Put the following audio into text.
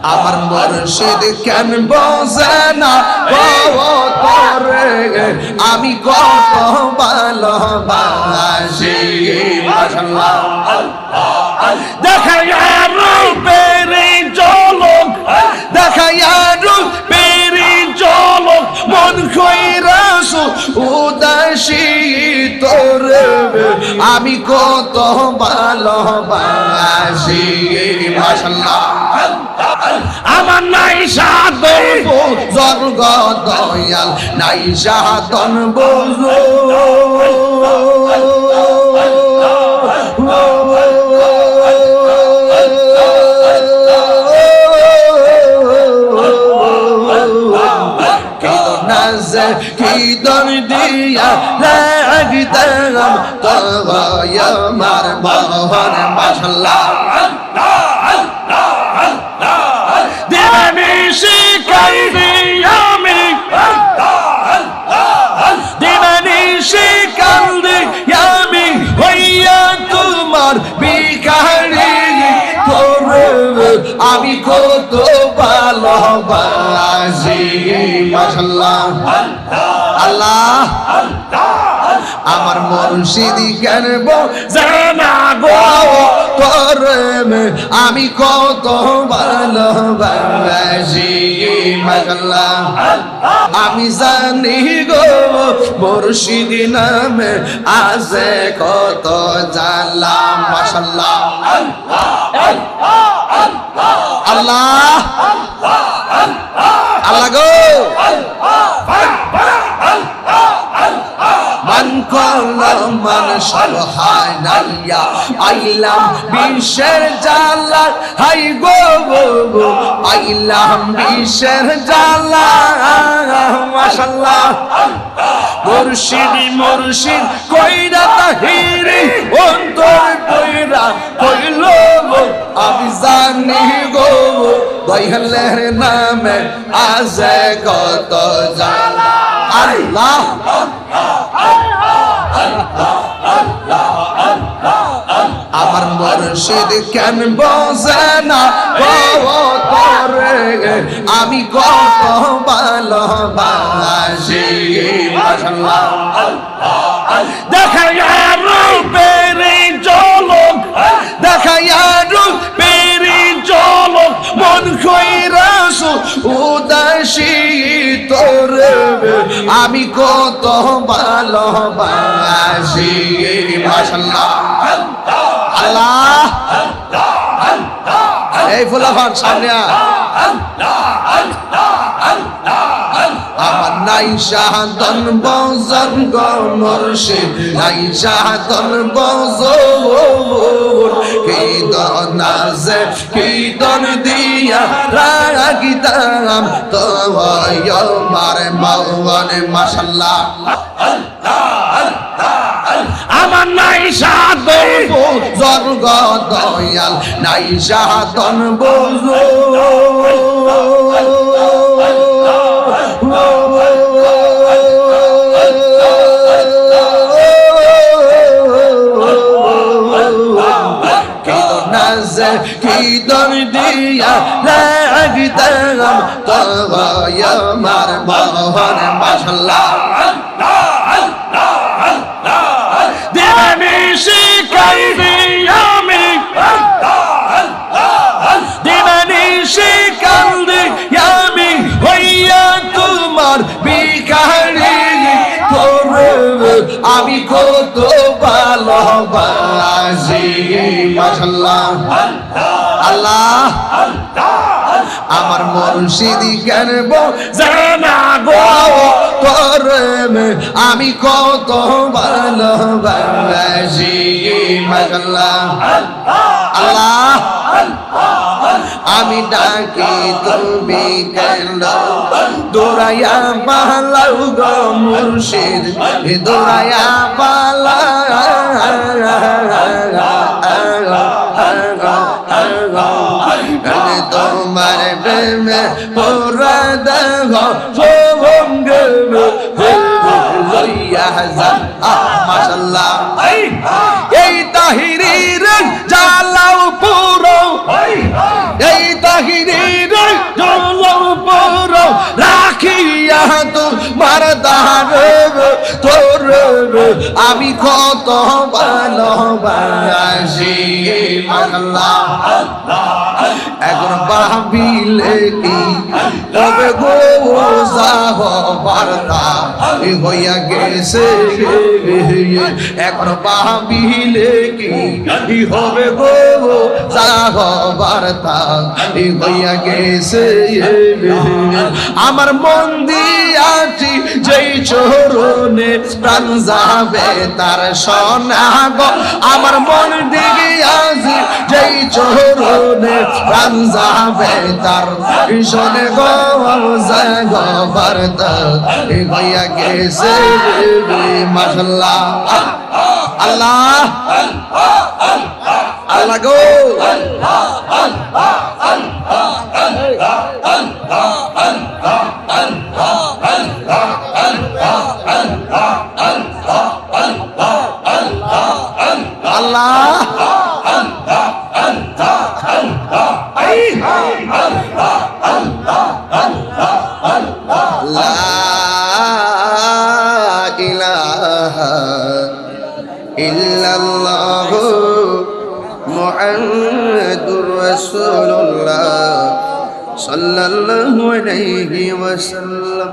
আমার মুর্শিদ কেন বোঝে না তোরে আমি কত ভালোবাসি মাশাআল্লাহ দেখায়া রূপের ঝলক দেখায়া রূপের ঝলক মন কইরাছো উদাসী তোরে আমি কত ভালোবাসি মাশাআল্লাহ আমার নাই সাধন স্বর্গ দয়াল নাই সাধন বুঝো কি দর দিয়া লাগতাম তবায় আমার মোহন মাশাআল্লাহ দেবানি শিখাইবি আমি দেবানি শিখাইবি আমি হইয়া তোমার ভিখারি তোরে আমি কত ভালোবাসি মাশাআল্লাহ আল্লাহ আমার মুর্শিদ কেন জানা গো তোরে আমি কত ভালোবাসি মাশাআল্লাহ আমি জানি গো মুর্শিদ নামে আছে কত জালা মাশাআল্লাহ আল্লাহ আল্লাহ গো মান করলাম মান সুবহানাল্লাহ আইলাম বিশ্বের জালা হাই গো আইলাম বিশ্বের জালা মাশাআল্লাহ মুর্শিদ মুর্শিদ কইরা তাহিরি অন্তর কইরা কইল আমি জানি গো দয়ালের নামে আছে কত জালা আল্লাহ আমার মুর্শিদ কেন বোঝে না তোরে আমি কত ভালোবাসি মাশাআল্লাহ দেখায়া রূপের ঝলক দেখায়া রূপের ঝলক মন কইরাছো উদাসী তোরে আমি কত ভালোবাসি মাশাআল্লাহ আল্লাহ এই ফুলাফান সামনে আমার নাই সাধন বজন গো মুর্শিদ নাই সাধন বজন কি দনাজে কি দন দিয়া রাগিতাম তোমায় আমার মওয়ানে মাশাআল্লাহ আমার নাই সাধন স্বর্গ দয়াল নাই সাধন বুঝো কি দর দিয়া লাগতাম তোমায় আমার মোহন মাশাআল্লাহ দেবানি শিখাইবি আমি দেবানি শিখাইবি আমি হইয়া তোমার ভিখারি তোরে আমি কত ভালোবাসি মাশাআল্লাহ আল্লাহ আমার মুর্শিদ কেন জানা গো তোরে আমি কত ভালোবাসি মাশাআল্লাহ আল্লাহ আমি ডাকি তুমি কেন দৌড়াইয়া পালাও গো মুর্শিদ দৌড়াইয়া তোমার প্রেমে পুরা দেহ ভঙ্গে লইয়া যা মাশাআল্লাহ এই তাহিরির জালাও পুরো এই তাহিরির আমি কত ভালোবাসি আল্লাহ এখন ভাবিলে কি তবে গো যাব বার্তা হইয়া গেছে এখন ভাবিলে কি হবে গো যাব বার্তা হইয়া গেছে আমার মন দিয়াছি যেই চরণে প্রাণ যাবে তার সোনা গো আমার মন দিয়াছি যেই চরণে প্রাণ যাবে তার শোনে গো জাগো বার্তা হইয়া গেছে মাশাআল্লাহ আল্লাহ আল্লাহ গো ইল্লাল্লাহু মুহাম্মাদুর রাসূলুল্লাহ সাল্লাল্লাহু আলাইহি ওয়াসাল্লাম